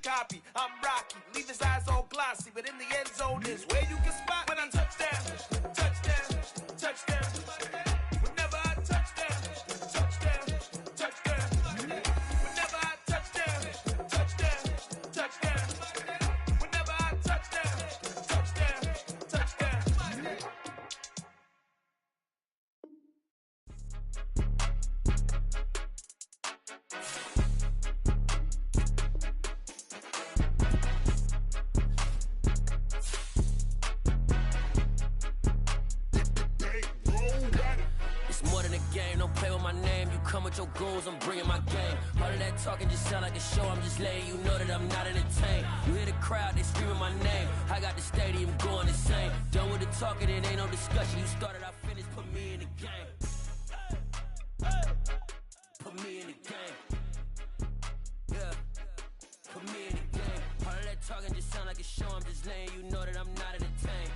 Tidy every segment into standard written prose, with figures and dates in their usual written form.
copy. I'm Rocky, leave his eyes all glossy, but in the end zone is where you can spot when I touchdown, touchdown, touchdown. Whenever I touchdown, touchdown, touchdown. Whenever I touchdown, touchdown, touchdown. Whenever I touchdown, touchdown, touchdown. It's more than a game, don't play with my name. You come with your goons, I'm bringing my game. All of that talking just sound like a show, I'm just letting you know that I'm not entertained. You hear the crowd, they screaming my name. I got the stadium going insane. Done with the talking, it ain't no discussion. You started, I finished, put me in the game. Put me in the game. Yeah, put me in the game. All of that talking just sound like a show, I'm just letting you know that I'm not entertained.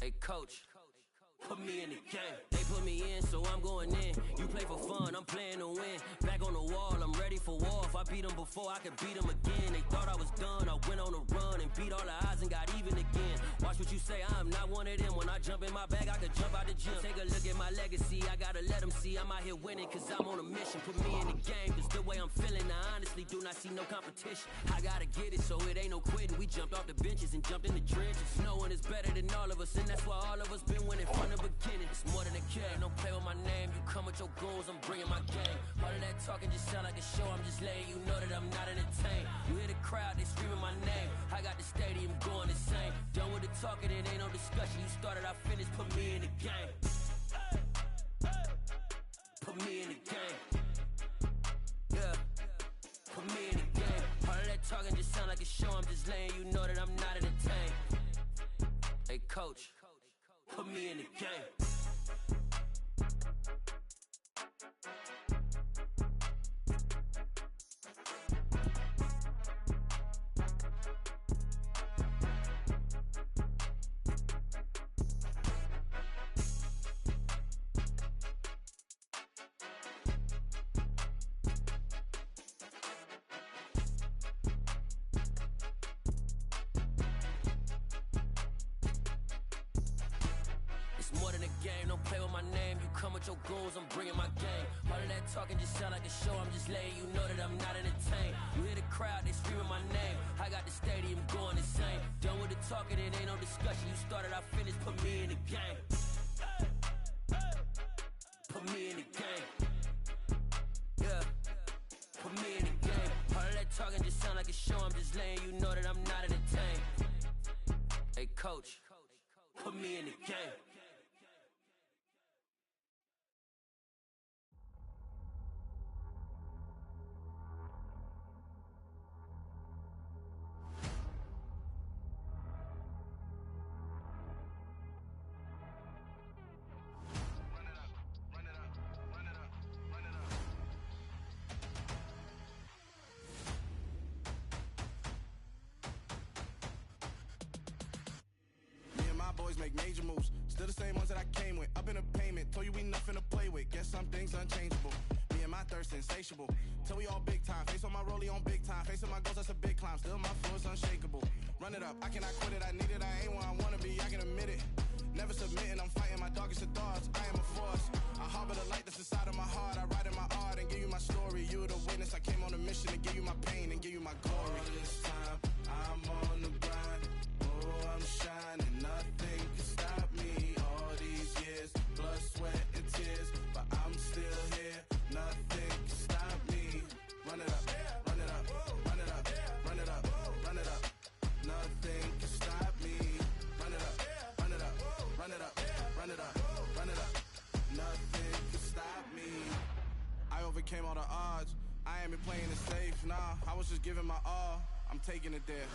Hey coach, put me in the game. They put me in, so I'm going in. You play for fun, I'm playing to win. Back on the wall, I'm ready for war. If I beat them before, I could beat them again. They thought I was done, I went on a run and beat all the odds and got even again. Watch what you say, I'm not one of them. When I jump in my bag, I could jump out the gym. Take a look at my legacy, I gotta let them see I'm out here winning, cause I'm on a mission. Put me in the game, cause the way I'm feeling, I honestly do not see no competition. I gotta get it, so it ain't no quitting. We jumped off the benches and jumped in the trenches. No one is better than all of us, and that's why all of us been winning from the beginning. It's more than a game, don't play with my name. You come with your goons, I'm bringing my game. All of that talking just sound like a show, I'm just letting you know that I'm not entertained. You hear the crowd, they screaming my name. I got the stadium going insane. Done with the talking, it ain't no discussion. You started, I finished, put me in the game. Put me in the game. Yeah, put me in the game. All of that talking just sound like a show, I'm just letting you know that I'm not entertained. Hey coach, put me in the game. It's more than a game, don't play with my name. You come with your goons, I'm bringing my game. All of that talking just sound like a show, I'm just letting you know that I'm not entertained. You hear the crowd, they screaming my name. I got the stadium going insane. Done with the talking, it ain't no discussion. You started, I finished, put me in the game. Put me in the game. Yeah, put me in the game. All of that talking just sound like a show, I'm just letting you know that I'm not entertained. Hey coach, put me in the game. Boys make major moves, still the same ones that I came with. Up in a payment, told you we nothing to play with. Guess some things unchangeable. Me and my thirst insatiable. Till we all big time. Face on my rollie on big time. Facing my goals, that's a big climb. Still my flow is unshakable. Run it up, I cannot quit it. I need it, I ain't where I wanna be. I can admit it. Never submitting, I'm fighting my darkest of thoughts. I am a force. I harbor the light that's inside of my heart. I write in my art and give you my story. You the witness. I came on a mission to give you my pain and give you my glory. All this time, I'm on the grind. Oh, I'm shining. Nothing can stop me. All these years, blood, sweat, and tears. But I'm still here. Nothing can stop me. Run it up, run it up, run it up, run it up, run it up. Nothing can stop me. Run it up, run it up, run it up, run it up, run it up. Nothing can stop me. I overcame all the odds. I ain't been playing it safe, nah. I was just giving my all. I'm taking it there.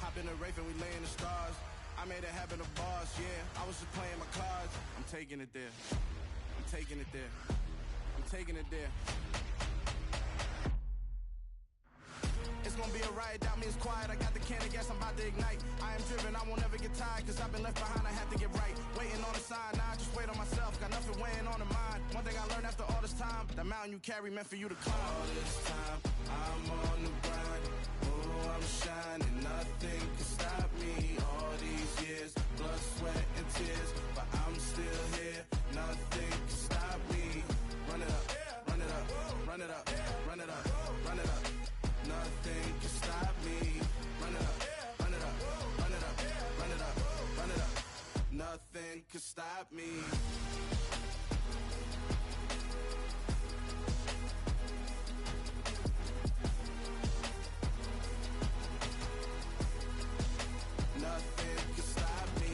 Hop in the Wraith and we lay in the stars. I made it happen, the boss, yeah. I was just playing my cards. I'm taking it there. I'm taking it there. I'm taking it there. It's gonna be a riot, doubt me, it's quiet. I got the can of gas, I'm about to ignite. I am driven, I won't ever get tired, cause I've been left behind, I have to get right. Waiting on the sign, now I just wait on myself. Got nothing weighing on the mind. One thing I learned after all this time, the mountain you carry meant for you to climb. All this time, I'm on the grind. Oh, stop me. Nothing can stop me.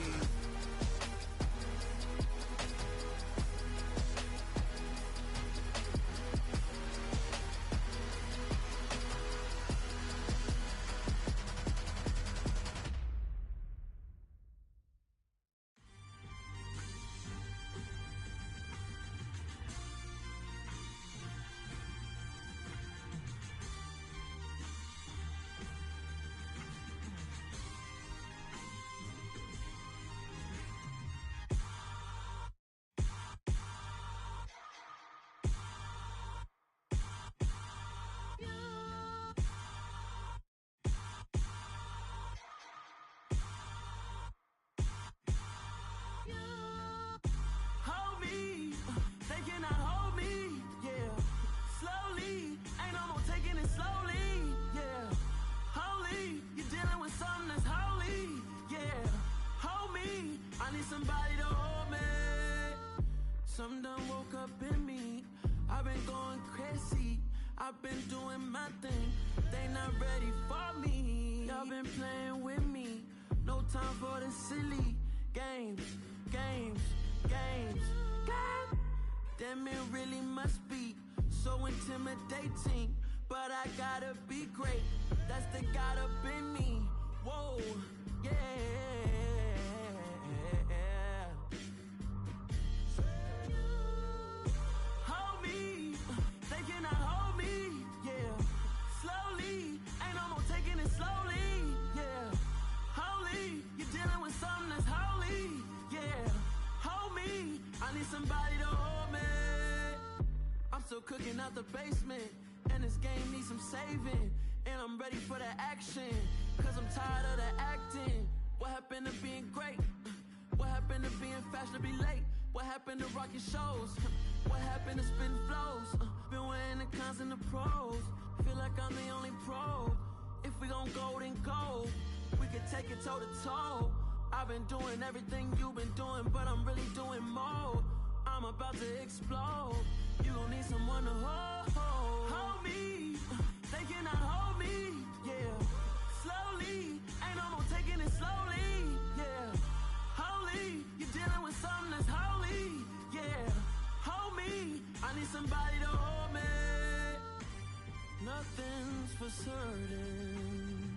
Hold me, they cannot hold me, yeah. Slowly, ain't no more taking it slowly, yeah. Holy, you're dealing with something that's holy, yeah. Hold me, I need somebody to hold me. Something done woke up in me. I've been going crazy, I've been doing my thing. They not ready for me. Y'all been playing with me. No time for the silly games, games, games, games. Damn, it really must be so intimidating. But I gotta be great. That's the God up in me. Whoa, yeah. Hold me, they cannot hold me, yeah. Slowly, ain't no more taking it slowly, yeah. Holy, you're dealing with something that's holy, yeah. Hold me, I need somebody to hold me. I'm still cooking out the basement, and this game needs some saving. And I'm ready for the action, cause I'm tired of the acting. What happened to being great? What happened to being fashionably late? What happened to rocking shows? What happened to spitting flows? Been weighing the cons and the pros. Feel like I'm the only pro. If we gon' go, then go. We could take it toe to toe. I've been doing everything you've been doing, but I'm really doing more. I'm about to explode. You gon' need someone to hold. Hold me, they cannot hold me, yeah. Slowly, ain't no more taking it slowly, yeah. Holy, you're dealing with something that's holy, yeah. Hold me, I need somebody to hold me. Nothing's for certain,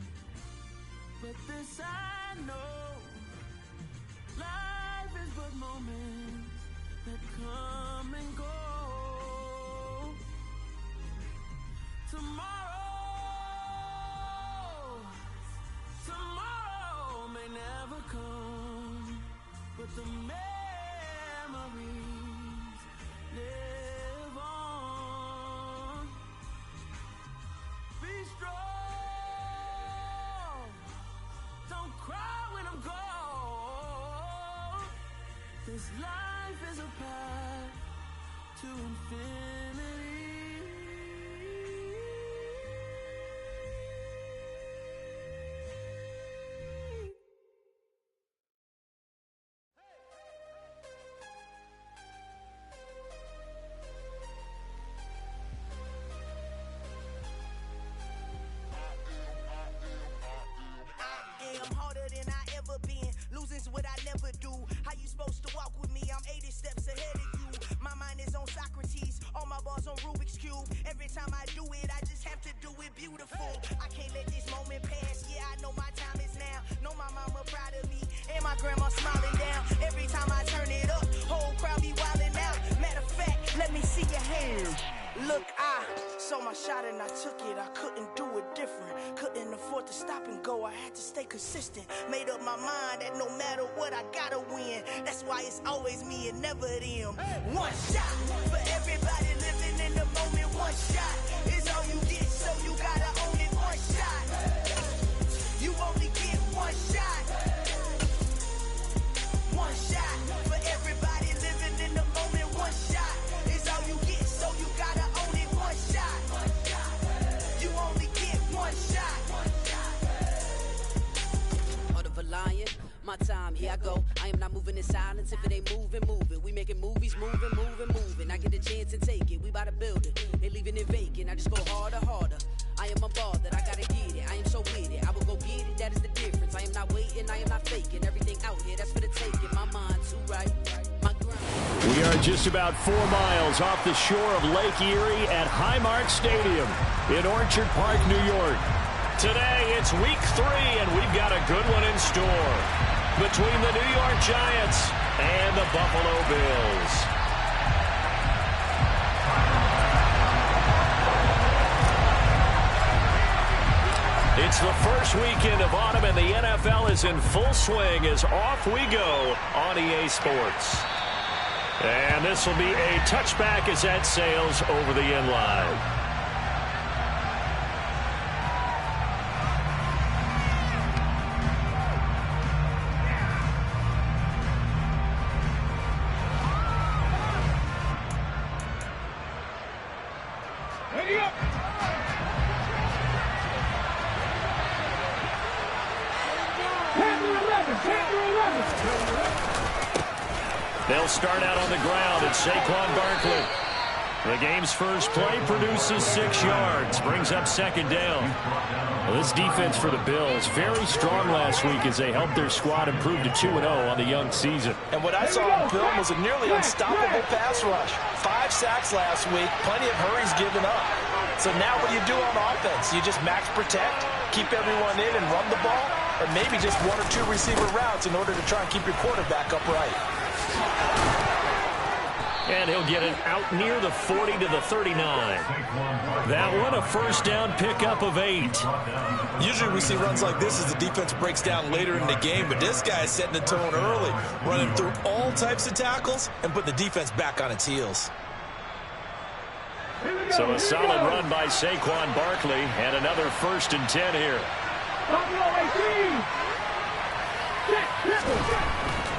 but this I know. Life is but moments that come and go. Tomorrow may never come, but the memories live on. Be strong, don't cry when I'm gone. This life is a path to infinity. I'm harder than I ever been. Losing's what I never do. How you supposed to walk with me? I'm 80 steps ahead of you. My mind is on Socrates, all my bars on Rubik's Cube. Every time I do it, I just have to do it beautiful. I can't let this moment pass. Yeah, I know my time is now. Know my mama proud of me, and my grandma smiling down. Every time I turn it up, whole crowd be wildin' out. Matter of fact, let me see your hands. Look, I saw my shot and I took it. I couldn't do it different. Couldn't afford to stop and go. I had to stay consistent. Made up my mind that no matter what, I gotta win. That's why it's always me and never them. One shot for everybody living in the moment. One shot is all you get, so you gotta own it. One shot. You only get one shot. One shot for everybody living in the moment. One shot is all you get, so you gotta own it. One shot. You only get one shot. Heart of a lion, My time, here I go. I am not moving in silence. If it ain't moving, move it. We making movies, moving. I get a chance and take it. We bout to build it. They leaving it vacant. I just go harder. I am unbothered. I gotta get it. I am so with it. I will go get it. That is the difference. I am not waiting. I am not faking. Everything out here, that's for the taking. My mind too right. My grind. We are just about 4 miles off the shore of Lake Erie at Highmark Stadium in Orchard Park, New York. Today, it's week 3, and we've got a good one in store between the New York Giants and the Buffalo Bills. It's the first weekend of autumn, and the NFL is in full swing as off we go on EA Sports. And this will be a touchback as that sails over the end line. They'll start out on the ground. It's Saquon Barkley. The game's first play produces 6 yards, brings up second down. Well, this defense for the Bills, very strong last week as they helped their squad improve to 2-0 on the young season. And what I saw on film was a nearly unstoppable pass rush. 5 sacks last week, plenty of hurries given up. So now what do you do on offense? You just max protect, keep everyone in and run the ball, or maybe just 1 or 2 receiver routes in order to try and keep your quarterback upright. And he'll get it out near the 40 to the 39. That one a first down pickup of 8. Usually we see runs like this as the defense breaks down later in the game, but this guy is setting the tone early, running through all types of tackles and put the defense back on its heels. So a solid run by Saquon Barkley and another 1st and 10 here.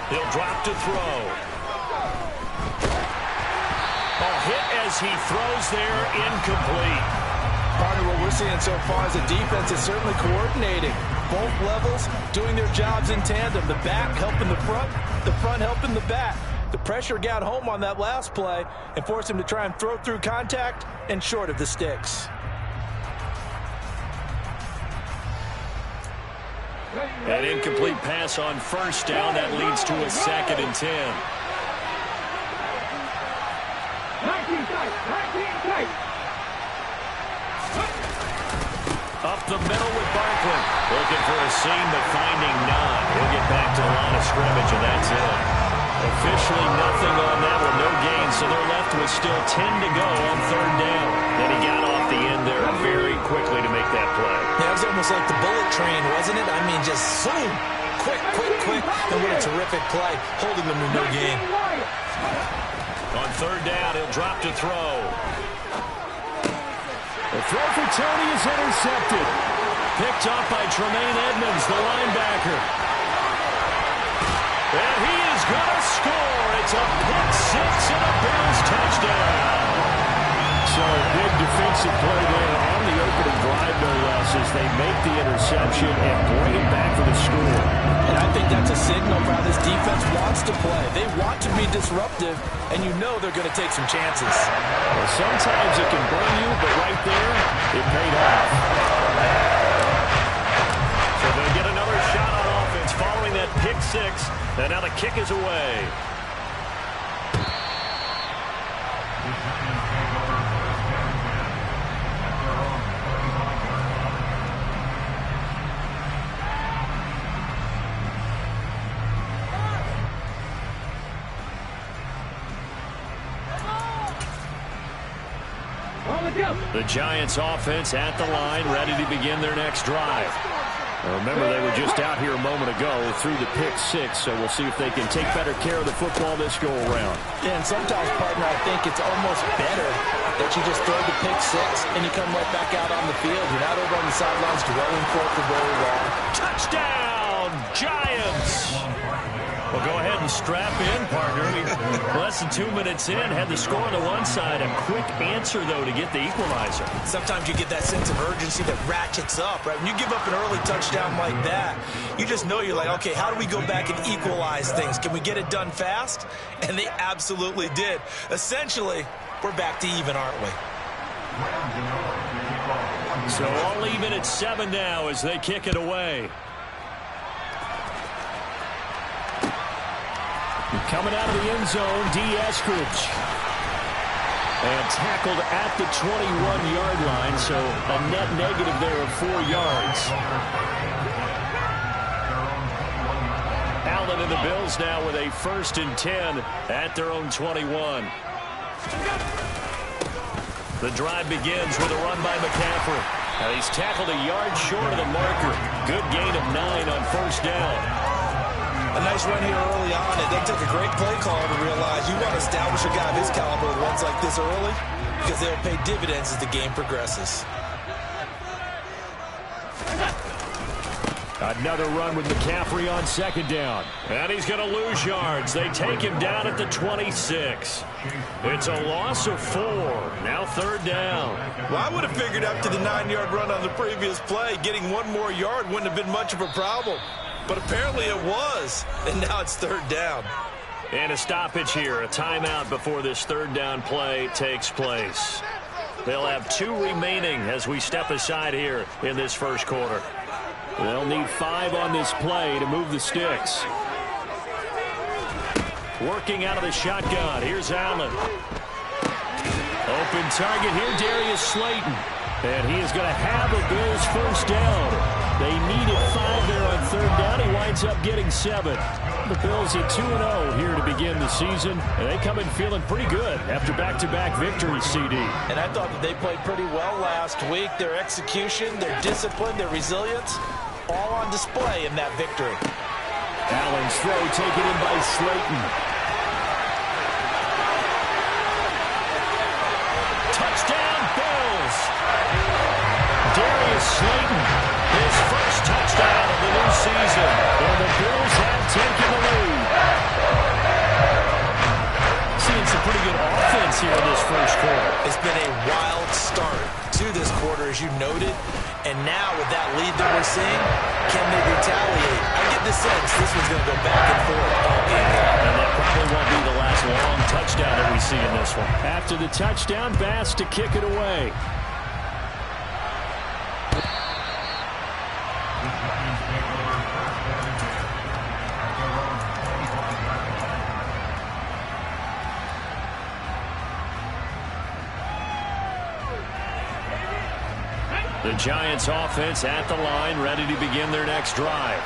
He'll drop to throw. A hit as he throws there, incomplete. Part of what we're seeing so far is the defense is certainly coordinating. Both levels doing their jobs in tandem. The back helping the front helping the back. The pressure got home on that last play and forced him to try and throw through contact and short of the sticks. An incomplete pass on first down. That leads to a 2nd and 10. Up the middle with Barkley. Looking for a seam, but finding none. He'll get back to the line of scrimmage, and that's it. Officially nothing on that one, no gain, so they're left with still 10 to go on 3rd down. And he got off the end there very quickly to make that play. Yeah, it was almost like the bullet train, wasn't it? I mean, just zoom. Quick. And what a terrific play, holding them to no gain. On 3rd down, he'll drop to throw. The throw for Tony is intercepted. Picked up by Tremaine Edmonds, the linebacker. And he is going to score. It's a pick 6 and a Bills touchdown. So a big defensive play there on the opening drive, no less, as they make the interception and bring it back for the score. And I think that's a signal for how this defense wants to play. They want to be disruptive, and you know they're going to take some chances. Well, sometimes it can burn you, but right there, it paid off. So they'll get another shot on offense following that pick 6, and now the kick is away. The Giants offense at the line, ready to begin their next drive. Now remember, they were just out here a moment ago through the pick 6, so we'll see if they can take better care of the football this go-around. Yeah, and sometimes, partner, I think it's almost better that you just throw the pick 6 and you come right back out on the field. You're not over on the sidelines dwelling for it for very long. Touchdown, Giants! Well, go ahead and strap in, partner. Less than 2 minutes in, had the score on the one side. A quick answer, though, to get the equalizer. Sometimes you get that sense of urgency that ratchets up, right? When you give up an early touchdown like that, you just know you're like, okay, how do we go back and equalize things? Can we get it done fast? And they absolutely did. Essentially, we're back to even, aren't we? So all even at 7 now as they kick it away. Coming out of the end zone, D. Eskridge. And tackled at the 21-yard line, so a net negative there of 4 yards. Allen and the Bills now with a 1st and 10 at their own 21. The drive begins with a run by McCaffrey. Now he's tackled a yard short of the marker. Good gain of 9 on 1st down. A nice run here early on. It doesn't take a great play caller to realize you want to establish a guy of his caliber with runs like this early because they'll pay dividends as the game progresses. Another run with McCaffrey on 2nd down. And he's going to lose yards. They take him down at the 26. It's a loss of 4. Now 3rd down. Well, I would have figured after the 9-yard run on the previous play, getting 1 more yard wouldn't have been much of a problem. But apparently it was, and now it's 3rd down. And a stoppage here, a timeout before this 3rd down play takes place. They'll have 2 remaining as we step aside here in this 1st quarter. They'll need 5 on this play to move the sticks. Working out of the shotgun, here's Allen. Open target here, Darius Slayton. And he is going to have a Bills 1st down. They needed 5 there on 3rd down. He winds up getting 7. The Bills at 2-0 here to begin the season. And they come in feeling pretty good after back-to-back victories, CD. And I thought that they played pretty well last week. Their execution, their discipline, their resilience, all on display in that victory. Allen's throw taken in by Slayton. Touchdown, Bills! Darius Slayton, his 1st touchdown of the new season. And the Bills have taken the lead. Seeing some pretty good offense here in this 1st quarter. It's been a wild start to this quarter, as you noted. And now with that lead that we're seeing, can they retaliate? I get the sense this one's going to go back and forth all game long. And that probably won't be the last long touchdown that we see in this one. After the touchdown, Bass to kick it away. The Giants offense at the line, ready to begin their next drive.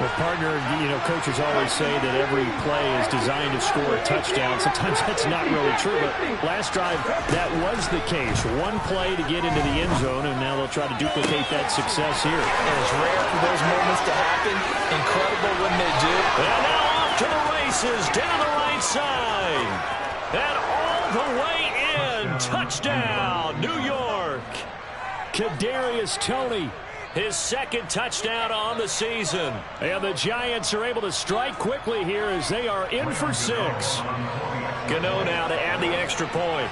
Well, partner, coaches always say that every play is designed to score a touchdown. Sometimes that's not really true, but last drive, that was the case. 1 play to get into the end zone, and now they'll try to duplicate that success here. And it's rare for those moments to happen. Incredible when they do. And now off to the races, down the right side. And all the way in. Touchdown, New York. Kadarius Toney, his 2nd touchdown on the season. And the Giants are able to strike quickly here as they are in for 6. Gano now to add the extra point.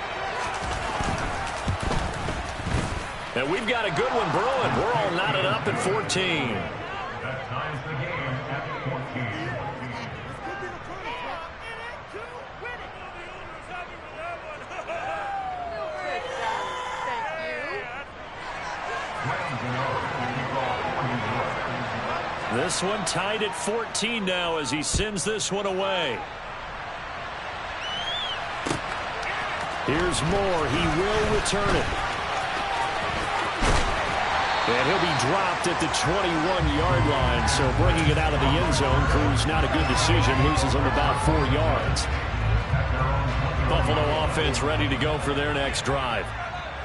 And we've got a good one brewing. We're all knotted up at 14. This one tied at 14 now as he sends this one away. Here's Moore. He will return it. And he'll be dropped at the 21-yard line. So bringing it out of the end zone proves not a good decision. Loses him about 4 yards. Buffalo offense ready to go for their next drive.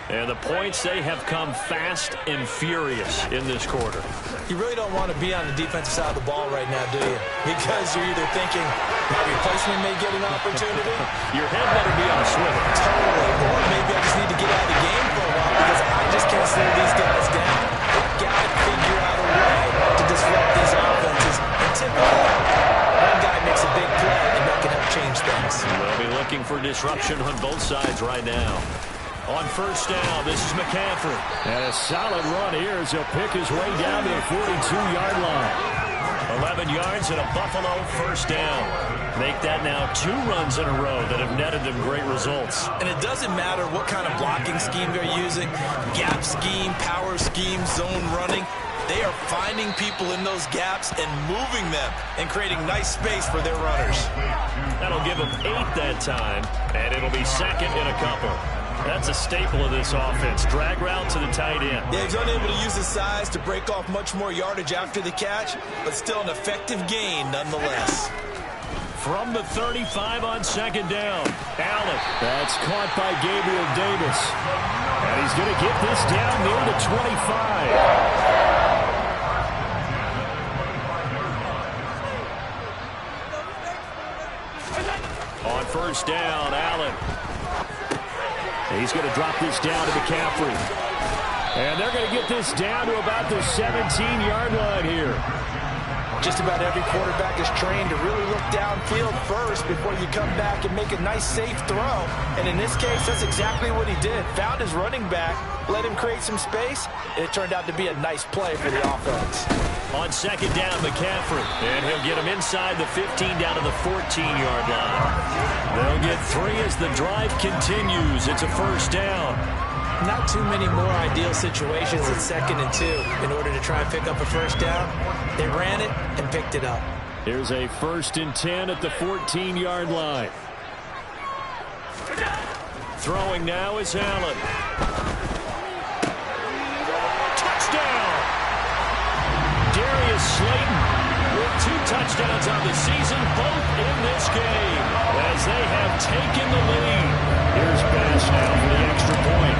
And the points, they have come fast and furious in this quarter. You really don't want to be on the defensive side of the ball right now, do you? Because you're either thinking my replacement may get an opportunity. Your head better be on a swivel. Totally. Or maybe I just need to get out of the game for a while because I just can't slow these guys down. They've got to figure out a way to disrupt these offenses. And typically, one guy makes disruption on both sides right now. On first down, this is McCaffrey. And a solid run here as he'll pick his way down to the 42-yard line. 11 yards and a Buffalo first down. Make that now 2 runs in a row that have netted them great results. And it doesn't matter what kind of blocking scheme they're using, gap scheme, power scheme, zone running. They are finding people in those gaps and moving them and creating nice space for their runners. That'll give them 8 that time, and it'll be second in a couple. That's a staple of this offense. Drag route to the tight end. Yeah, he's unable to use his size to break off much more yardage after the catch, but still an effective gain nonetheless. From the 35 on second down, Allen. That's caught by Gabriel Davis. And he's going to get this down near the 25. On first down, Allen. He's going to drop this down to McCaffrey. And they're going to get this down to about the 17-yard line here. Just about every quarterback is trained to really look downfield first before you come back and make a nice, safe throw. And in this case, that's exactly what he did. Found his running back, let him create some space, and it turned out to be a nice play for the offense. On second down, McCaffrey. And he'll get him inside the 15 down to the 14-yard line. They'll get 3 as the drive continues. It's a first down. Not too many more ideal situations at 2nd and 2 in order to try and pick up a first down. They ran it and picked it up. Here's a 1st and 10 at the 14-yard line. Throwing now is Allen. Touchdown! Darius Slayton with 2 touchdowns on the season, both in this game, as they have taken the lead. Here's Bass now for the extra point.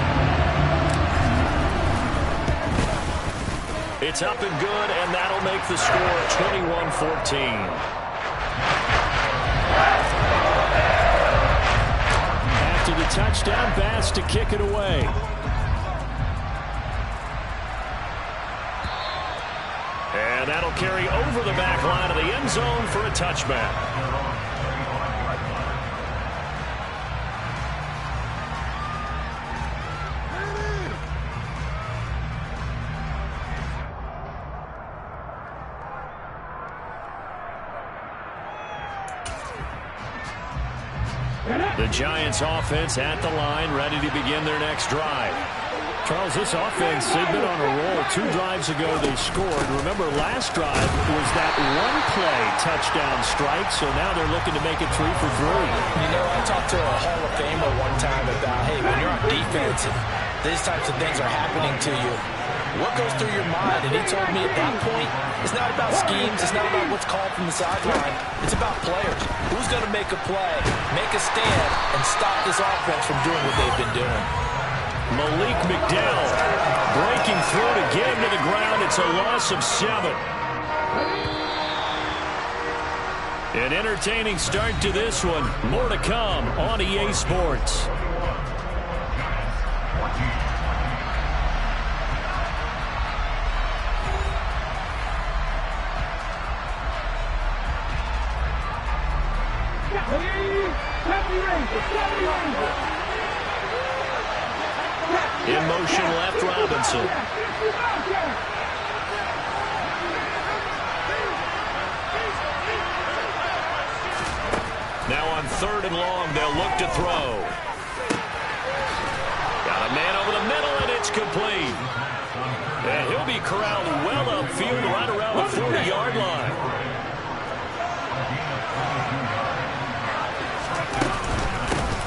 It's up and good, and that'll make the score 21-14. After the touchdown, Bass to kick it away. And that'll carry over the back line of the end zone for a touchback. The Giants offense at the line, ready to begin their next drive. Charles, this offense, they've been on a roll. 2 drives ago they scored. Remember, last drive was that one-play touchdown strike, so now they're looking to make it 3 for 3. You know, I talked to a Hall of Famer one time about, hey, when you're on defense and these types of things are happening to you, what goes through your mind? And he told me at that point, it's not about schemes, it's not about what's called from the sideline. It's about players. Who's going to make a play, make a stand, and stop this offense from doing what they've been doing? Malik McDowell breaking through to get him to the ground. It's a loss of 7. An entertaining start to this one. More to come on EA Sports. In motion left, Robinson. Now on 3rd and long, they'll look to throw. Got a man over the middle, and it's complete. And he'll be corralled well upfield right around the 40-yard line.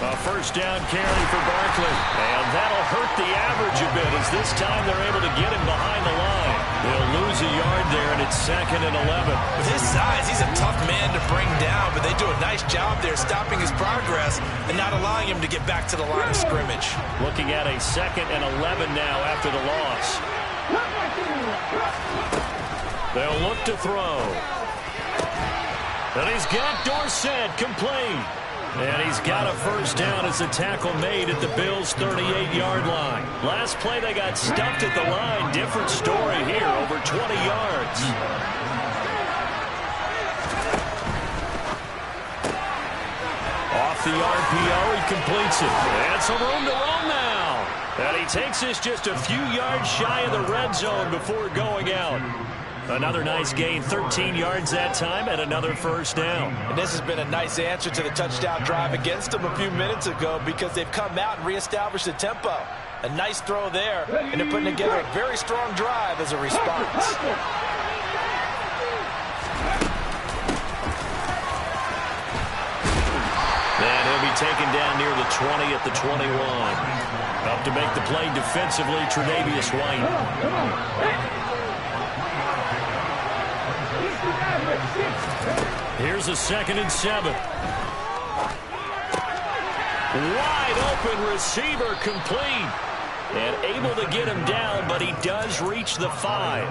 A first down carry for Barkley. And that'll hurt the average a bit as this time they're able to get him behind the line. They'll lose a yard there, and it's 2nd and 11. With his size, he's a tough man to bring down, but they do a nice job there stopping his progress and not allowing him to get back to the line of scrimmage. Looking at a 2nd and 11 now after the loss. They'll look to throw. And he's got Dorsett complete. And he's got a first down as a tackle made at the Bills' 38-yard line. Last play, they got stuffed at the line. Different story here, over 20 yards. Off the the RPO. He completes it. And some room to roam now. And he takes this just a few yards shy of the red zone before going out. Another nice gain, 13 yards that time, and another first down. And this has been a nice answer to the touchdown drive against them a few minutes ago because they've come out and reestablished the tempo. A nice throw there, and they're putting together a very strong drive as a response. And he'll be taken down near the 20 at the 21. Up to make the play defensively, Tre'Davious White. Here's a 2nd and 7. Wide open receiver complete. And able to get him down, but he does reach the 5.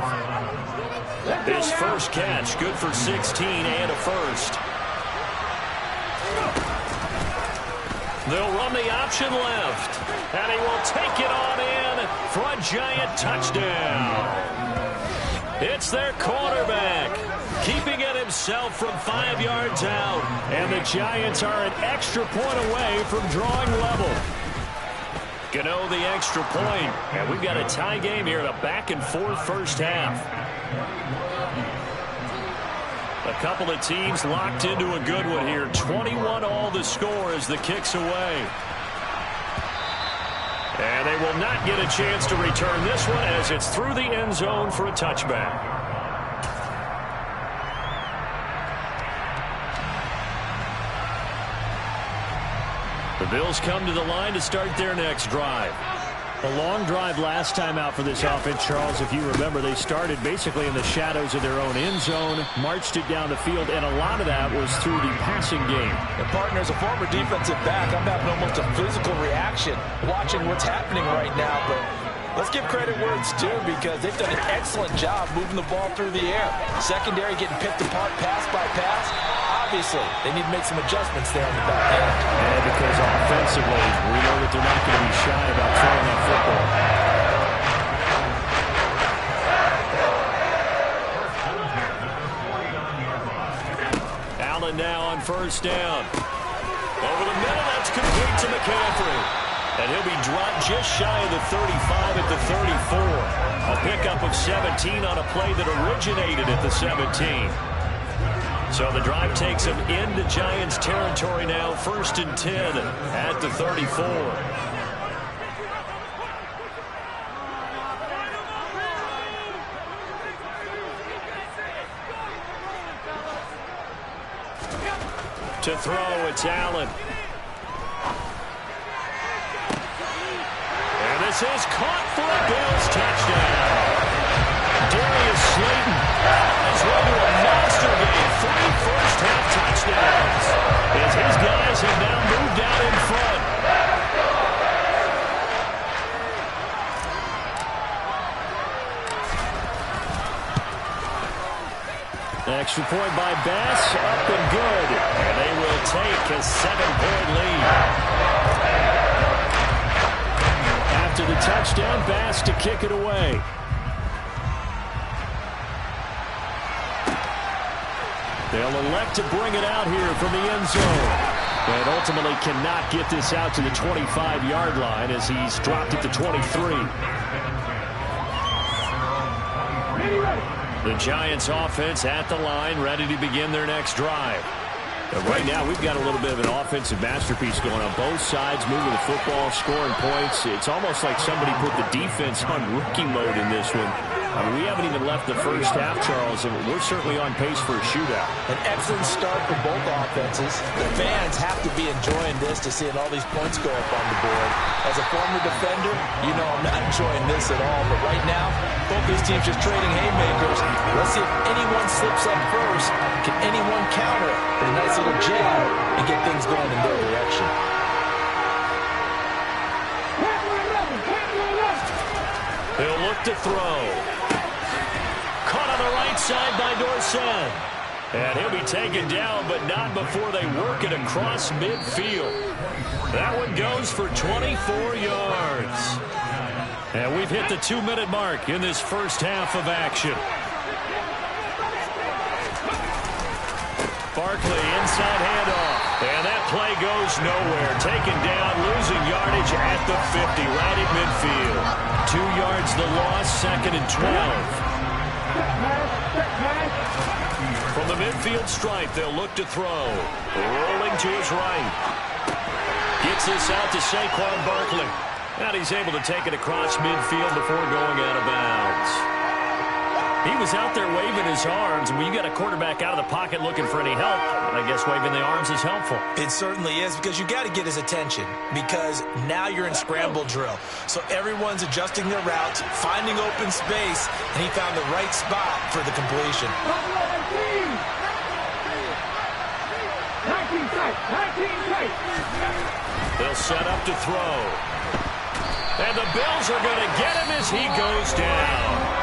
His first catch, good for 16 and a first. They'll run the option left. And he will take it on in for a giant touchdown. It's their quarterback, keeping it himself from 5 yards out. And the Giants are an extra point away from drawing level. Gano the extra point. And we've got a tie game here in a back-and-forth first half. A couple of teams locked into a good one here. 21-all the score as the kick's away. And they will not get a chance to return this one as it's through the end zone for a touchback. The Bills come to the line to start their next drive. A long drive last time out for this offense, Charles. If you remember, they started basically in the shadows of their own end zone, marched it down the field, and a lot of that was through the passing game. And partner, as a former defensive back, I'm having almost a physical reaction watching what's happening right now. But let's give credit where it's due because they've done an excellent job moving the ball through the air. Secondary getting picked apart pass by pass. Obviously, they need to make some adjustments there on the back end. And because offensively, we know that they're not going to be shy about throwing that football. Allen now on first down. Over the middle, that's complete to McCaffrey. And he'll be dropped just shy of the 35 at the 34. A pickup of 17 on a play that originated at the 17. So the drive takes him into Giants territory now, 1st and 10 at the 34. To throw, it's Allen. And this is caught for a Bills touchdown. Darius Slayton has run to a monster game. 3 first-half touchdowns as his guys have now moved out in front. Extra point by Bass, up and good. And they will take a 7-point lead. After the touchdown, Bass to kick it away. They'll elect to bring it out here from the end zone. And ultimately cannot get this out to the 25-yard line as he's dropped at the 23. The Giants offense at the line, ready to begin their next drive. But right now, we've got a little bit of an offensive masterpiece going on both sides, moving the football, scoring points. It's almost like somebody put the defense on rookie mode in this one. I mean, we haven't even left the first half, Charles, and we're certainly on pace for a shootout. An excellent start for both offenses. The fans have to be enjoying this to seeing all these points go up on the board. As a former defender, you know I'm not enjoying this at all. But right now, both these teams just trading haymakers. Let's see if anyone slips up first. Can anyone counter with a nice little jab and get things going in their direction? He'll look to throw. Caught on the right side by Dorsett. And he'll be taken down, but not before they work it across midfield. That one goes for 24 yards. And we've hit the 2-minute mark in this first half of action. Barkley inside handoff. And that play goes nowhere. at the 50, right at midfield. 2 yards the loss, 2nd and 12. From the midfield stripe, they'll look to throw. Rolling to his right. Gets this out to Saquon Barkley. And he's able to take it across midfield before going out of bounds. He was out there waving his arms, and when you got a quarterback out of the pocket looking for any help, I guess waving the arms is helpful. It certainly is, because you got to get his attention, because now you're in scramble drill. So everyone's adjusting their routes, finding open space, and he found the right spot for the completion. 19 tight. They'll set up to throw. And the Bills are going to get him as he goes down.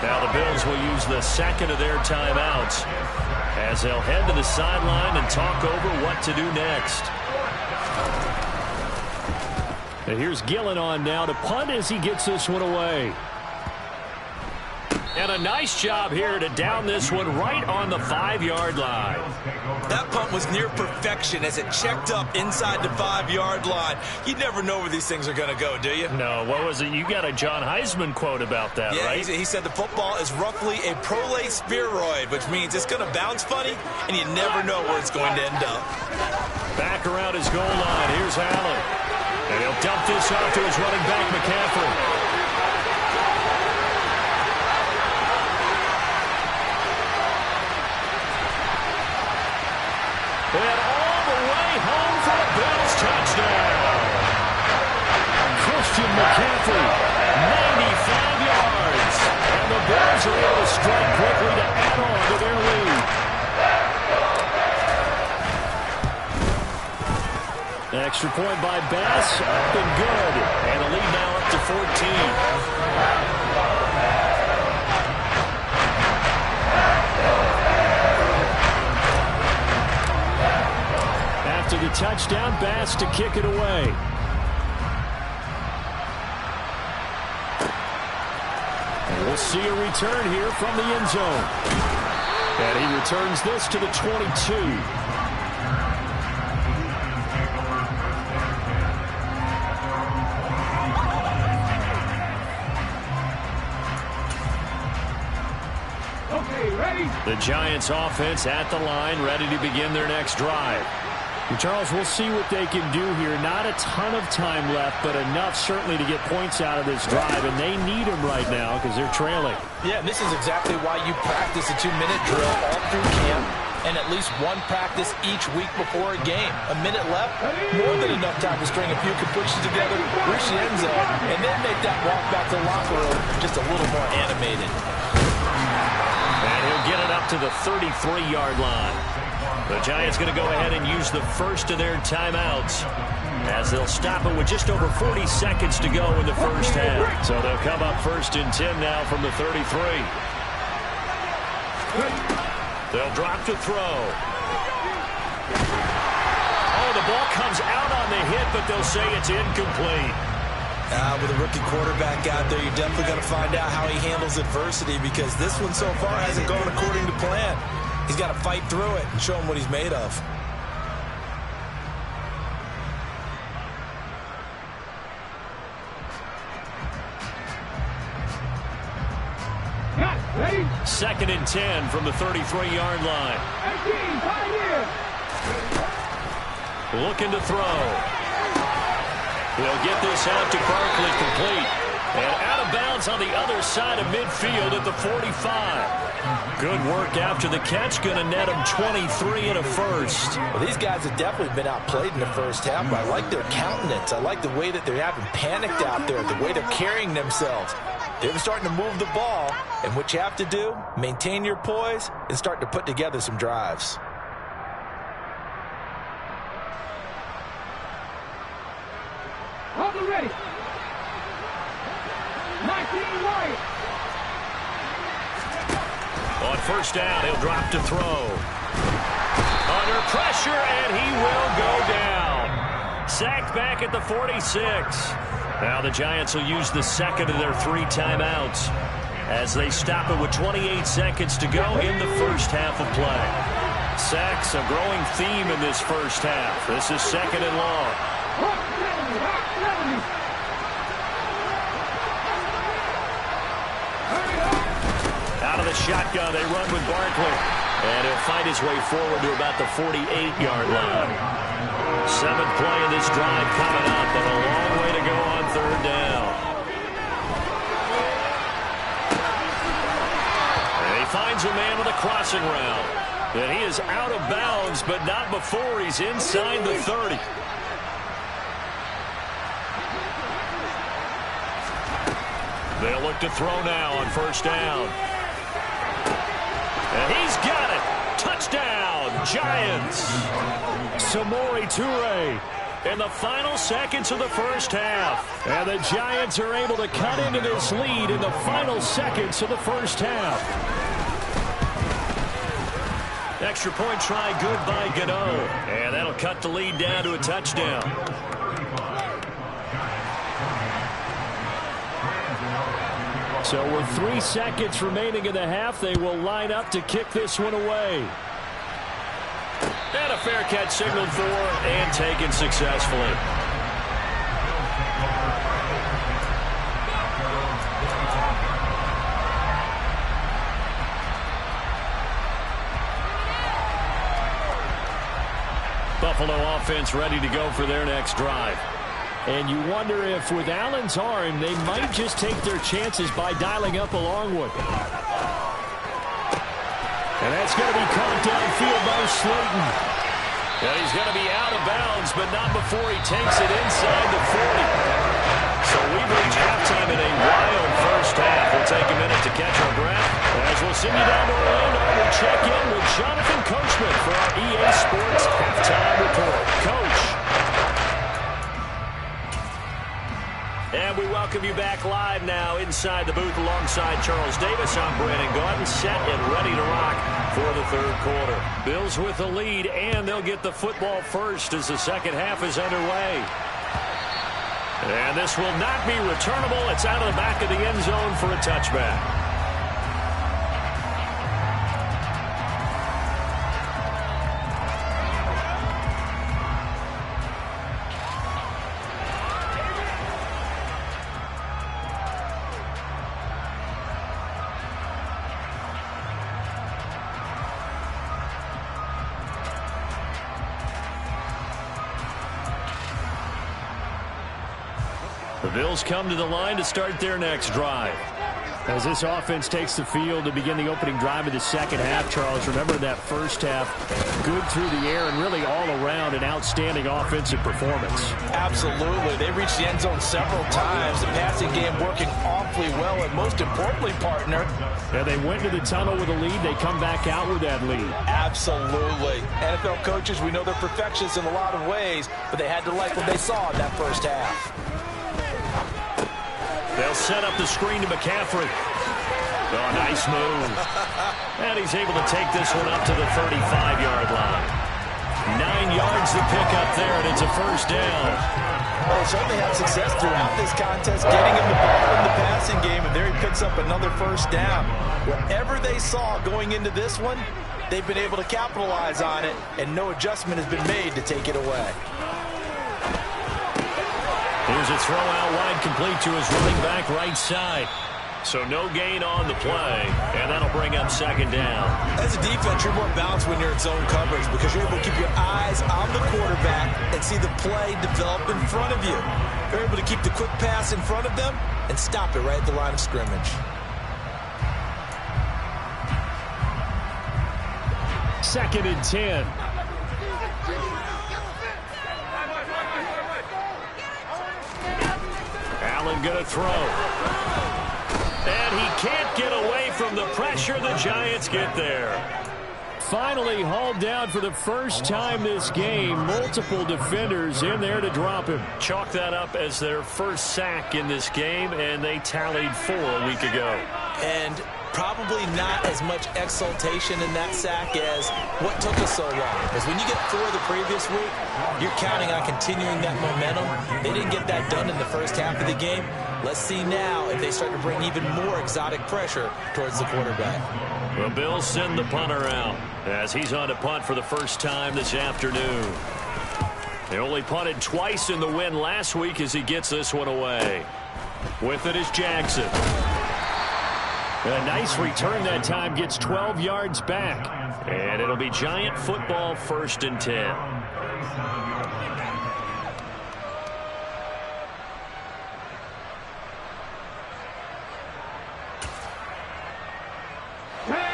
Now the Bills will use the second of their timeouts as they'll head to the sideline and talk over what to do next. And here's Gillen on now to punt as he gets this one away. And a nice job here to down this one right on the 5-yard line. That punt was near perfection as it checked up inside the 5-yard line. You never know where these things are going to go, do you? No, what was it? You got a John Heisman quote about that, yeah, right? He said the football is roughly a prolate spheroid, which means it's going to bounce funny, and you never know where it's going to end up. Back around his goal line. Here's Allen. And he'll dump this off to his running back, McCaffrey. And all the way home for a Bills touchdown. Christian McCaffrey, 95 yards. And the Bills are able to strike quickly to add on to their lead. Extra point by Bass, up and good. And a lead now up to 14. After the touchdown, Bass to kick it away. And we'll see a return here from the end zone. And he returns this to the 22. The Giants offense at the line, ready to begin their next drive. And Charles, we'll see what they can do here. Not a ton of time left, but enough certainly to get points out of this drive, and they need them right now because they're trailing. Yeah, and this is exactly why you practice a 2-minute drill all through camp and at least one practice each week before a game. A minute left, more than enough time to string a few completions together, reach the end zone, and then make that walk back to the locker room just a little more animated. And he'll get it up to the 33-yard line. The Giants going to go ahead and use the first of their timeouts as they'll stop it with just over 40 seconds to go in the first half. So they'll come up 1st and 10 now from the 33. They'll drop to throw. Oh, the ball comes out on the hit, but they'll say it's incomplete. With a rookie quarterback out there, you're definitely going to find out how he handles adversity, because this one so far hasn't gone according to plan. He's got to fight through it and show him what he's made of. Ready? 2nd and 10 from the 33-yard line. 18, 5 here. Looking to throw. He'll get this out to Barkley, complete. And out of bounds on the other side of midfield at the 45. Good work after the catch. Going to net him 23 and a first. Well, these guys have definitely been outplayed in the first half, but I like their countenance. I like the way that they're having panicked out there, the way they're carrying themselves. They're starting to move the ball, and what you have to do, maintain your poise and start to put together some drives. Hold it ready. 19 right. On first down, he'll drop to throw. Under pressure, and he will go down. Sacked back at the 46. Now the Giants will use the second of their 3 timeouts as they stop it with 28 seconds to go in the first half of play. Sacks, a growing theme in this first half. This is 2nd and long. the shotgun. They run with Barkley. And he'll find his way forward to about the 48-yard line. 7th play of this drive coming up, and a long way to go on 3rd down. And he finds a man with a crossing route. And he is out of bounds, but not before he's inside the 30. They'll look to throw now on 1st down. And he's got it. Touchdown, Giants. Samori Toure in the final seconds of the 1st half. And the Giants are able to cut into this lead in the final seconds of the 1st half. Extra point try good by Gano. And that'll cut the lead down to a touchdown. So with 3 seconds remaining in the half, they will line up to kick this one away. And a fair catch signaled for and taken successfully. Buffalo offense ready to go for their next drive. And you wonder if with Allen's arm, they might just take their chances by dialing up a long one. And that's going to be caught downfield by Slayton. And he's going to be out of bounds, but not before he takes it inside the 40. So we've reached halftime in a wild 1st half. We'll take a minute to catch our breath as we'll send you down to Orlando to check in with Jonathan Coachman for our EA Sports Halftime Report. Coach. And we welcome you back live now inside the booth alongside Charles Davis. I'm Brandon Gaudin, set and ready to rock for the 3rd quarter. Bills with the lead, and they'll get the football first as the 2nd half is underway. And this will not be returnable. It's out of the back of the end zone for a touchback. The Bills come to the line to start their next drive. As this offense takes the field to begin the opening drive of the 2nd half, Charles, remember that 1st half, good through the air and really all around an outstanding offensive performance. Absolutely. They reached the end zone several times. The passing game working awfully well, and most importantly, partner. Yeah, they went to the tunnel with a lead. They come back out with that lead. Absolutely. NFL coaches, we know they're perfectionists in a lot of ways, but they had to like what they saw in that 1st half. They'll set up the screen to McCaffrey. Oh, nice move. And he's able to take this one up to the 35-yard line. 9 yards to pick up there, and it's a 1st down. Well, they certainly had success throughout this contest, getting him the ball in the passing game, and there he picks up another 1st down. Whatever they saw going into this one, they've been able to capitalize on it, and no adjustment has been made to take it away. Here's a throw out wide, complete to his running back right side. So no gain on the play, and that'll bring up 2nd down. As a defense, you're more balanced when you're in zone coverage because you're able to keep your eyes on the quarterback and see the play develop in front of you. You're able to keep the quick pass in front of them and stop it right at the line of scrimmage. 2nd and 10. Allen going to throw. And he can't get away from the pressure. The Giants get there. Finally hauled down for the 1st time this game. Multiple defenders in there to drop him. Chalk that up as their 1st sack in this game, and they tallied 4 a week ago. And probably not as much exultation in that sack as what took us so long. Because when you get 4 the previous week, you're counting on continuing that momentum. They didn't get that done in the 1st half of the game. Let's see now if they start to bring even more exotic pressure towards the quarterback. The Bills send the punter out as he's on to punt for the 1st time this afternoon. They only punted twice in the win last week as he gets this one away. With it is Jackson. A nice return that time, gets 12 yards back. And it'll be Giant football, 1st and 10.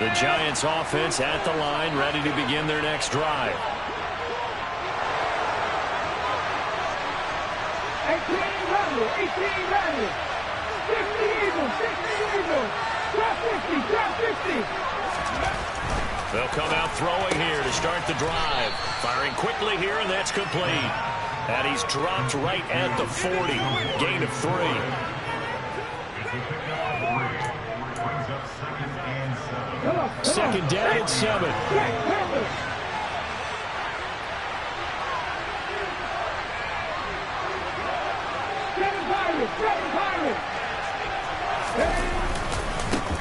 The Giants offense at the line, ready to begin their next drive. 18 Randall. 60 Eagles. Drop 50. They'll come out throwing here to start the drive. Firing quickly here, and that's complete. And he's dropped right at the 40. Gain of 3. Second down and 7.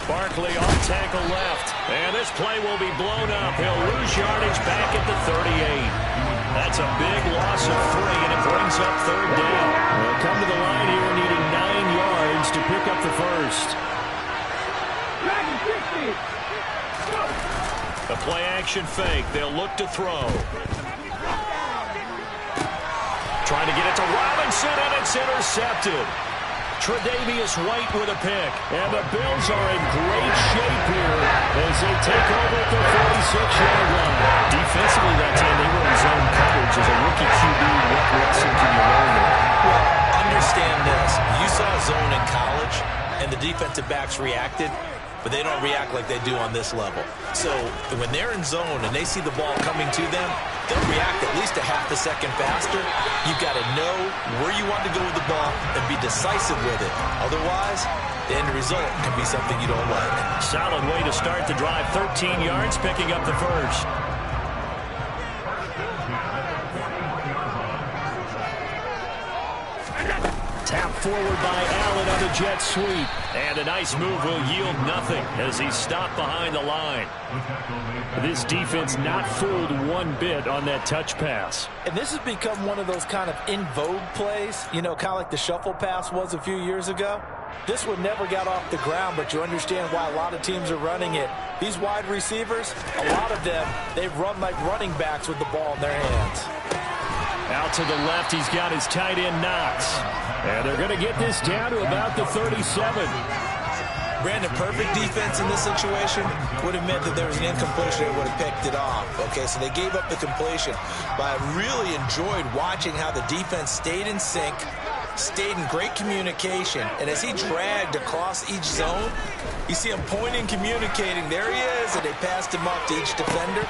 Barkley off tackle left. And this play will be blown up. He'll lose yardage back at the 38. That's a big loss of 3, and it brings up 3rd down. They'll come to the line here needing 9 yards to pick up the first. A play-action fake. They'll look to throw. Trying to get it to Robinson, and it's intercepted. Tre'Davious White with a pick. And the Bills are in great shape here as they take over at the 46-yard line. Defensively that time, they were in zone coverage. As a rookie QB, what lesson can you learn there? Well, understand this. You saw zone in college, and the defensive backs reacted, but they don't react like they do on this level. So when they're in zone and they see the ball coming to them, they'll react at least a half a second faster. You've got to know where you want to go with the ball and be decisive with it. Otherwise, the end result can be something you don't like. Solid way to start the drive. 13 yards, picking up the first. Tap forward by Allen on the jet sweep. And a nice move will yield nothing as he's stopped behind the line. This defense not fooled one bit on that touch pass. And this has become one of those kind of in vogue plays, you know, kind of like the shuffle pass was a few years ago. This one never got off the ground, but you understand why a lot of teams are running it. These wide receivers, a lot of them, they run like running backs with the ball in their hands. Out to the left, he's got his tight end Knox. And they're going to get this down to about the 37. Brandon, perfect defense in this situation would have meant that there was an incompletion. They would have picked it off. Okay, so they gave up the completion. But I really enjoyed watching how the defense stayed in sync, stayed in great communication. And as he dragged across each zone, you see him pointing, communicating. There he is, and they passed him up to each defender.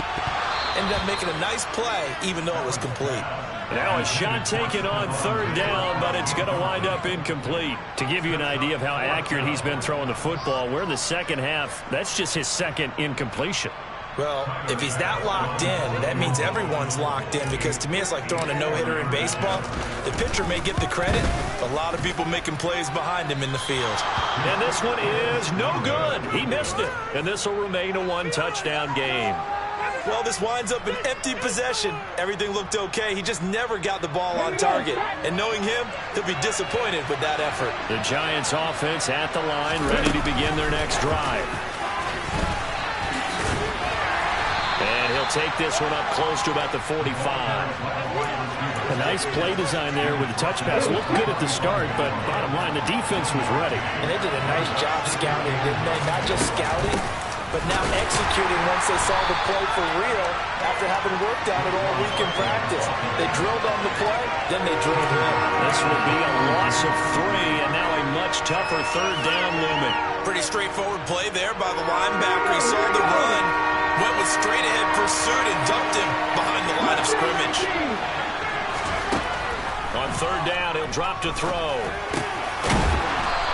Ended up making a nice play, even though it was complete. Now a shot taken on 3rd down, but it's going to wind up incomplete. To give you an idea of how accurate he's been throwing the football, we're in the second half. That's just his 2nd incompletion. Well, if he's that locked in, that means everyone's locked in, because to me it's like throwing a no-hitter in baseball. The pitcher may get the credit, but a lot of people making plays behind him in the field. And this one is no good. He missed it. And this will remain a 1-touchdown game. Well, this winds up an empty possession. Everything looked okay. He just never got the ball on target. And knowing him, he'll be disappointed with that effort. The Giants offense at the line, ready to begin their next drive. And he'll take this one up close to about the 45. A nice play design there with the touch pass. Looked good at the start, but bottom line, the defense was ready. And they did a nice job scouting, didn't they? Not just scouting, but now executing once they saw the play for real after having worked on it all week in practice. They drilled on the play, then they drilled in. This will be a loss of 3, and now a much tougher 3rd down looming. Pretty straightforward play there by the linebacker. He saw the run, went with straight-ahead pursuit, and dumped him behind the line of scrimmage. On 3rd down, he'll drop to throw.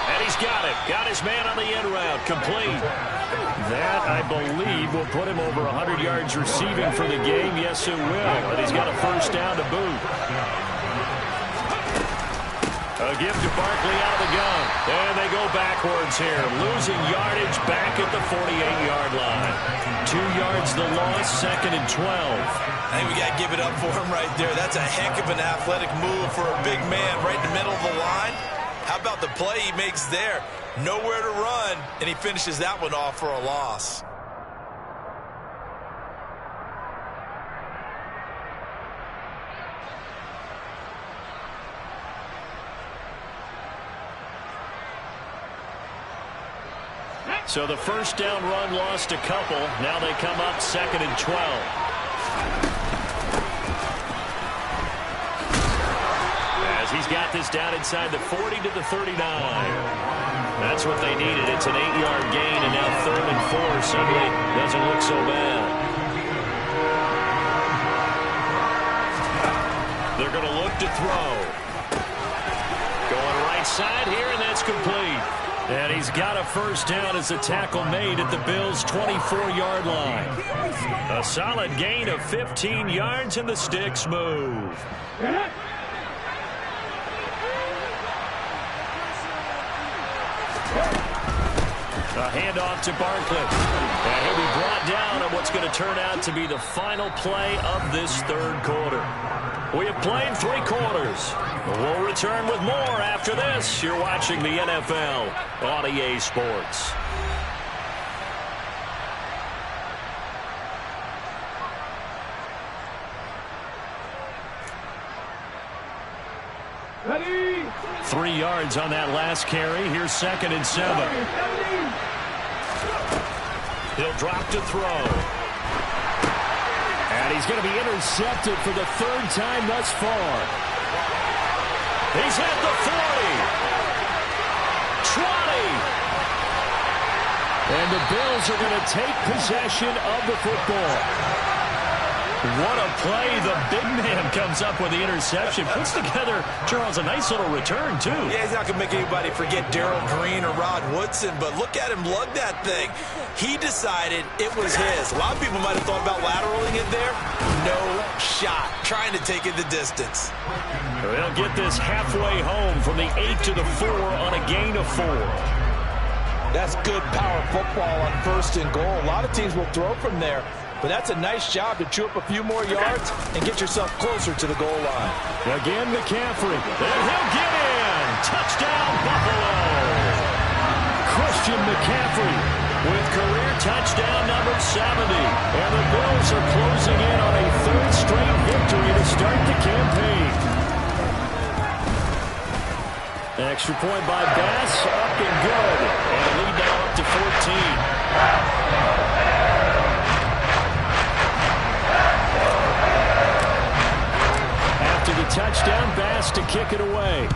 And he's got it. Got his man on the end route. Complete. That, I believe, will put him over 100 yards receiving for the game. Yes, it will. And he's got a 1st down to boot. A gift to Barkley out of the gun. And they go backwards here. Losing yardage back at the 48-yard line. 2 yards the loss, 2nd and 12. I think we got to give it up for him right there. That's a heck of an athletic move for a big man right in the middle of the line. How about the play he makes there? Nowhere to run, and he finishes that one off for a loss. So the first down run lost a couple. Now they come up 2nd and 12. As he's got this down inside the 40 to the 39. That's what they needed. It's an 8-yard gain, and now 3rd and 4 suddenly doesn't look so bad. They're going to look to throw. Going right side here, and that's complete. And he's got a first down as a tackle made at the Bills' 24-yard line. A solid gain of 15 yards, and the sticks move. A handoff to Barkley. And he'll be brought down on what's going to turn out to be the final play of this 3rd quarter. We have played 3 quarters. We'll return with more after this. You're watching the NFL on EA Sports. Ready? 3 yards on that last carry. Here's 2nd and 7. He'll drop to throw. And he's going to be intercepted for the 3rd time thus far. He's at the 40. 20. And the Bills are going to take possession of the football. What a play. The big man comes up with the interception. Puts together, Charles, a nice little return, too. Yeah, he's not going to make anybody forget Darrell Green or Rod Woodson, but look at him lug that thing. He decided it was his. A lot of people might have thought about lateraling it there. No shot. Trying to take it the distance. They'll get this halfway home from the 8 to the 4 on a gain of 4. That's good power football on 1st and goal. A lot of teams will throw from there. But that's a nice job to chew up a few more yards and get yourself closer to the goal line. Again, McCaffrey. And he'll get in. Touchdown, Buffalo. Christian McCaffrey with career touchdown number 70. And the Bills are closing in on a 3rd straight victory to start the campaign. Extra point by Bass. Up and good. And a lead now up to 14. After the touchdown, Bass to kick it away.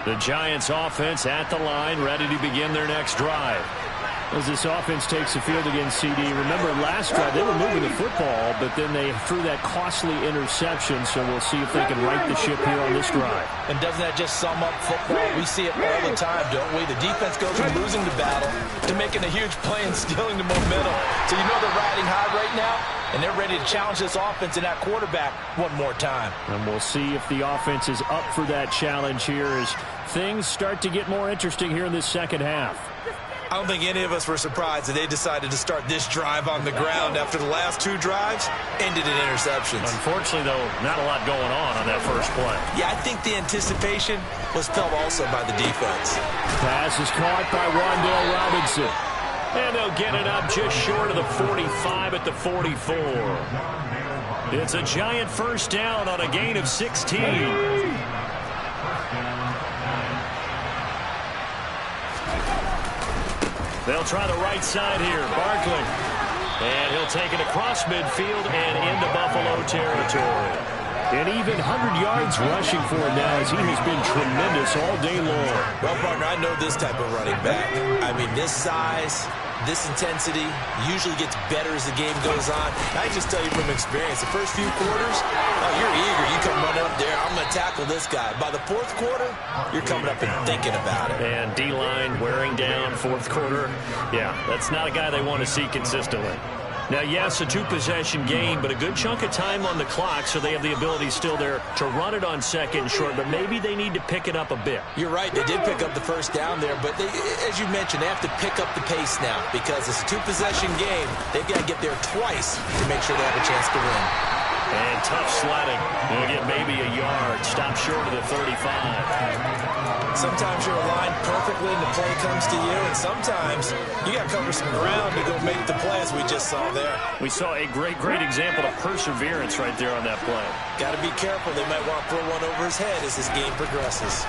The Giants offense at the line, ready to begin their next drive. As this offense takes the field against CD, remember last drive they were moving the football, but then they threw that costly interception, so we'll see if they can right the ship here on this drive. And doesn't that just sum up football? We see it all the time, don't we? The defense goes from losing the battle to making a huge play and stealing the momentum. So you know they're riding high right now, and they're ready to challenge this offense and that quarterback one more time. And we'll see if the offense is up for that challenge here as things start to get more interesting here in this 2nd half. I don't think any of us were surprised that they decided to start this drive on the ground after the last 2 drives ended in interceptions. Unfortunately, though, not a lot going on that first play. Yeah, I think the anticipation was felt also by the defense. Pass is caught by Wan'Dale Robinson. And they'll get it up just short of the 45 at the 44. It's a giant first down on a gain of 16. They'll try the right side here. Barkley. And he'll take it across midfield and into Buffalo territory. And even 100 yards rushing for him now as he has been tremendous all day long. Well, partner, I know this type of running back. I mean, this size, this intensity usually gets better as the game goes on. I just tell you from experience, the first few quarters, you're eager. You come running up there, I'm going to tackle this guy. By the 4th quarter, you're coming up and thinking about it. And D-line wearing down 4th quarter. Yeah, that's not a guy they want to see consistently. Now, yes, a two-possession game, but a good chunk of time on the clock, so they have the ability still there to run it on second and short, but maybe they need to pick it up a bit. You're right. They did pick up the first down there, but as you mentioned, they have to pick up the pace now because it's a two-possession game. They've got to get there twice to make sure they have a chance to win. And tough sledding. They'll get maybe a yard. Stop short of the 35. Sometimes you're aligned perfectly and the play comes to you, and sometimes you got to cover some ground to go make the play, as we just saw there. We saw a great example of perseverance right there on that play. Got to be careful. They might want to throw one over his head as this game progresses.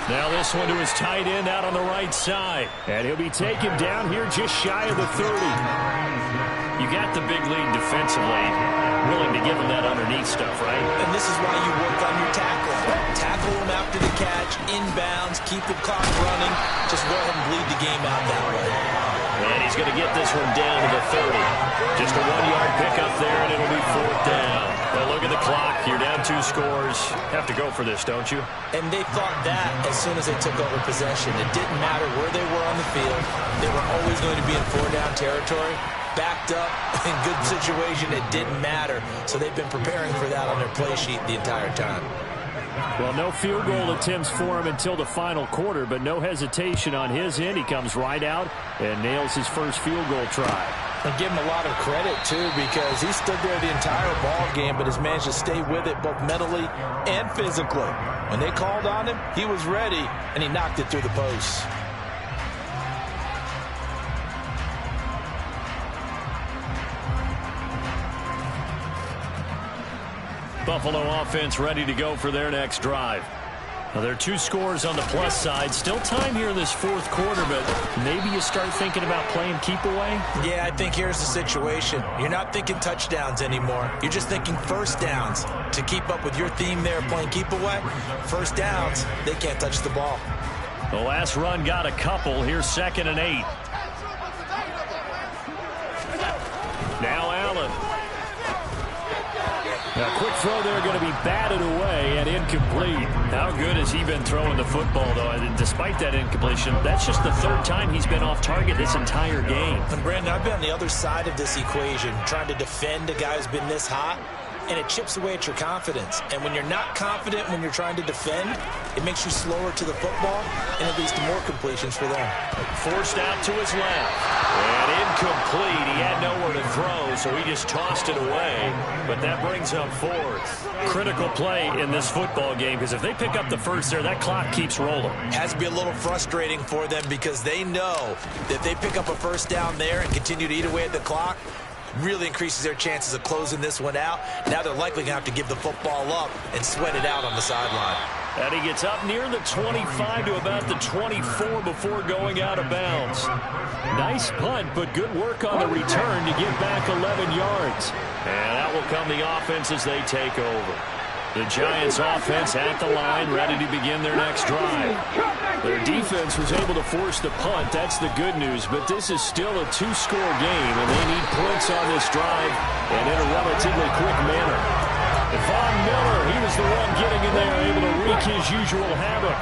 Now this one to his tight end out on the right side. And he'll be taken down here just shy of the 30. You got the big lead defensively. Willing to give him that underneath stuff, right? And this is why you work on your tackling. Tackle him after the catch, inbounds, keep the clock running. Just go ahead and bleed the game out that way. And he's going to get this one down to the 30. Just a 1-yard pickup there, and it'll be 4th down. Well, look at the clock. You're down 2 scores. Have to go for this, don't you? And they thought that as soon as they took over possession. It didn't matter where they were on the field. They were always going to be in 4-down territory. Backed up, in good situation, it didn't matter. So they've been preparing for that on their play sheet the entire time. Well, no field goal attempts for him until the final quarter, but no hesitation on his end. He comes right out and nails his first field goal try. And give him a lot of credit, too, because he stood there the entire ball game, but has managed to stay with it both mentally and physically. When they called on him, he was ready, and he knocked it through the posts. Buffalo offense ready to go for their next drive. Now, there are 2 scores on the plus side. Still time here in this 4th quarter, but maybe you start thinking about playing keep away? Yeah, I think here's the situation. You're not thinking touchdowns anymore. You're just thinking first downs. To keep up with your theme there, playing keep away, first downs, they can't touch the ball. The last run got a couple. Here's 2nd and 8. Now Allen. Now, quick throw there, going to be batted away and incomplete. How good has he been throwing the football, though? And despite that incompletion, that's just the 3rd time he's been off target this entire game. And, Brandon, I've been on the other side of this equation, trying to defend a guy who's been this hot, and it chips away at your confidence. And when you're not confident when you're trying to defend, it makes you slower to the football, and it leads to more completions for them. Forced out to his left. And incomplete. He had nowhere to throw, so he just tossed it away. But that brings up 4th. Critical play in this football game, because if they pick up the first there, that clock keeps rolling. Has to be a little frustrating for them because they know that if they pick up a first down there and continue to eat away at the clock, really increases their chances of closing this one out. Now they're likely going to have to give the football up and sweat it out on the sideline. And he gets up near the 25 to about the 24 before going out of bounds. Nice punt, but good work on the return to get back 11 yards. And that will come the offense as they take over. The Giants offense at the line, ready to begin their next drive. Their defense was able to force the punt. That's the good news. But this is still a 2-score game, and they need points on this drive and in a relatively quick manner. Von Miller, he was the one getting in there, able to wreak his usual havoc.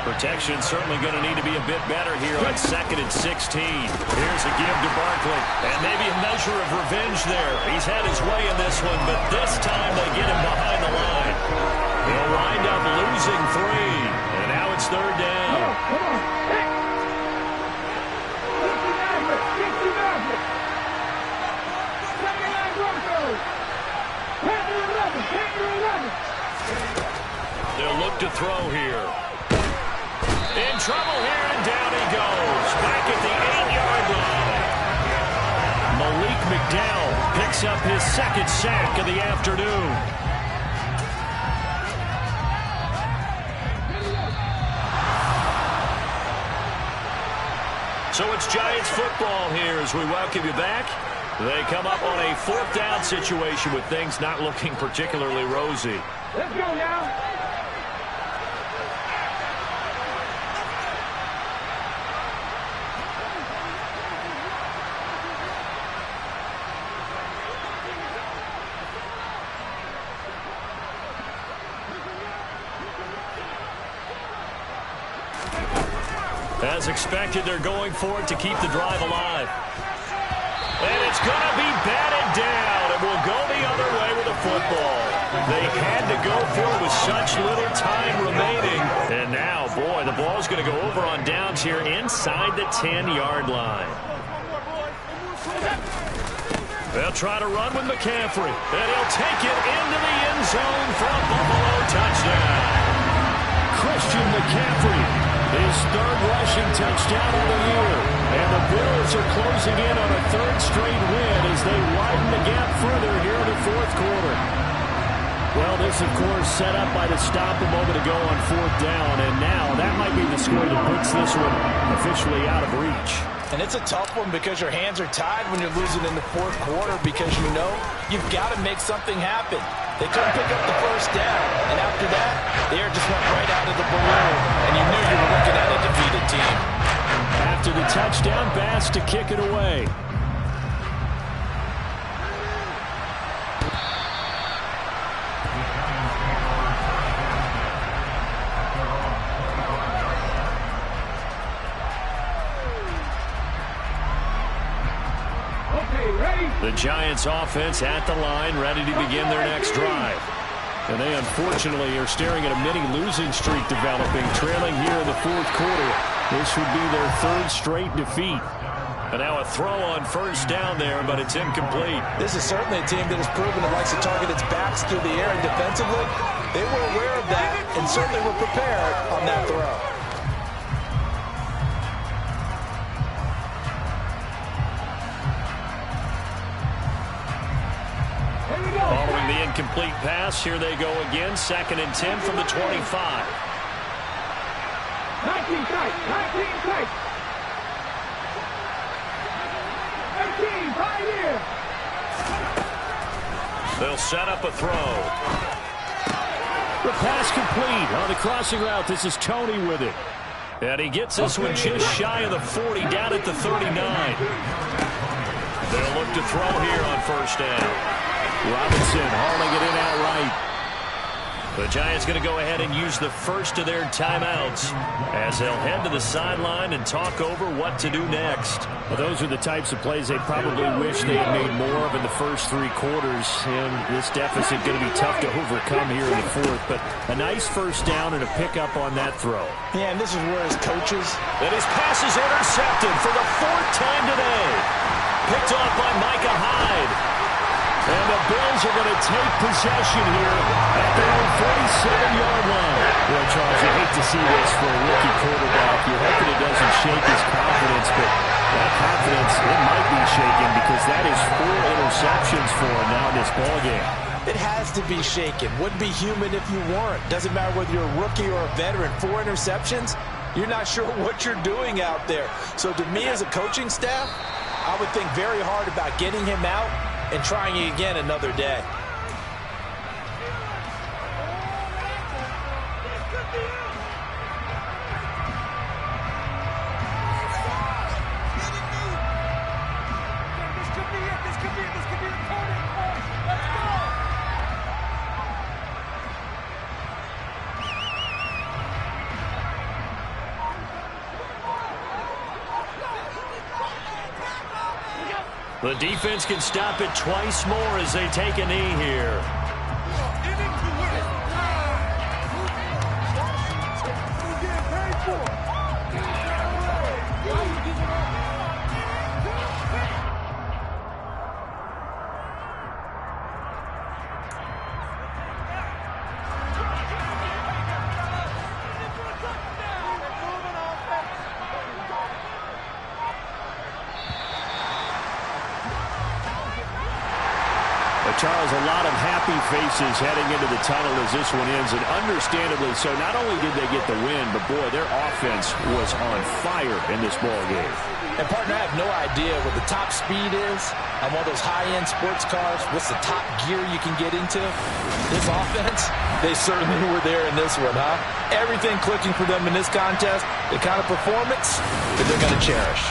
Protection certainly going to need to be a bit better here on 2nd and 16. Here's a give to Barkley. And maybe a measure of revenge there. He's had his way in this one, but this time they get him behind the line. He'll wind up losing 3. And now it's 3rd down. They'll look to throw here. In trouble here, and down he goes. Back at the 8-yard line. Malik McDowell picks up his 2nd sack of the afternoon. So it's Giants football here as we welcome you back. They come up on a 4th down situation with things not looking particularly rosy. Let's go now. As expected, they're going for it to keep the drive alive. And it's going to be batted down. It will go the other way with the football. They had to go for it with such little time remaining. And now, boy, the ball's going to go over on downs here inside the 10-yard line. They'll try to run with McCaffrey. And he'll take it into the end zone for a Buffalo touchdown. Christian McCaffrey, his third rushing touchdown of the year. And the Bills are closing in on a third straight win as they widen the gap further here in the fourth quarter. Well, this, of course, set up by the stop a moment ago on fourth down. And now that might be the score that puts this one officially out of reach. And it's a tough one because your hands are tied when you're losing in the fourth quarter because you know you've got to make something happen. They couldn't pick up the first down. And after that, the air just went right out of the balloon. And you knew you were looking at a defeated team. After the touchdown, Bass to kick it away. The Giants offense at the line, ready to begin their next drive. And they unfortunately are staring at a mini losing streak developing, trailing here in the fourth quarter. This would be their third straight defeat. And now a throw on first down there, but it's incomplete. This is certainly a team that has proven it likes to target its backs through the air and defensively. They were aware of that and certainly were prepared on that throw. Following the incomplete pass, here they go again. 2nd and 10 from the 25. 19 tight, 19 tight. 18, right here. They'll set up a throw. The pass complete on the crossing route. This is Tony with it. And he gets this one just shy of the 40, down at the 39. They'll look to throw here on first down. Robinson hauling it in outright. The Giants going to go ahead and use the first of their timeouts as they'll head to the sideline and talk over what to do next. Well, those are the types of plays they probably wish they had made more of in the first 3 quarters. And this deficit going to be tough to overcome here in the fourth. But a nice first down and a pickup on that throw. Yeah, and this is where his coaches... And his pass is intercepted for the 4th time today. Picked off by Micah Hyde. And the Bills are going to take possession here at their own 47-yard line. Well, Charles, you hate to see this for a rookie quarterback. You're hoping it doesn't shake his confidence, but that confidence, it might be shaken because that is 4 interceptions for him now in this ballgame. It has to be shaken. Wouldn't be human if you weren't. Doesn't matter whether you're a rookie or a veteran. 4 interceptions, you're not sure what you're doing out there. So to me as a coaching staff, I would think very hard about getting him out and trying it again another day. The defense can stop it twice more as they take a knee here. Charles, a lot of happy faces heading into the tunnel as this one ends, and understandably so. Not only did they get the win, but boy, their offense was on fire in this ball game. And partner, I have no idea what the top speed is on one of those high-end sports cars. What's the top gear you can get into? This offense, they certainly were there in this one, huh? Everything clicking for them in this contest, the kind of performance that they're going to cherish.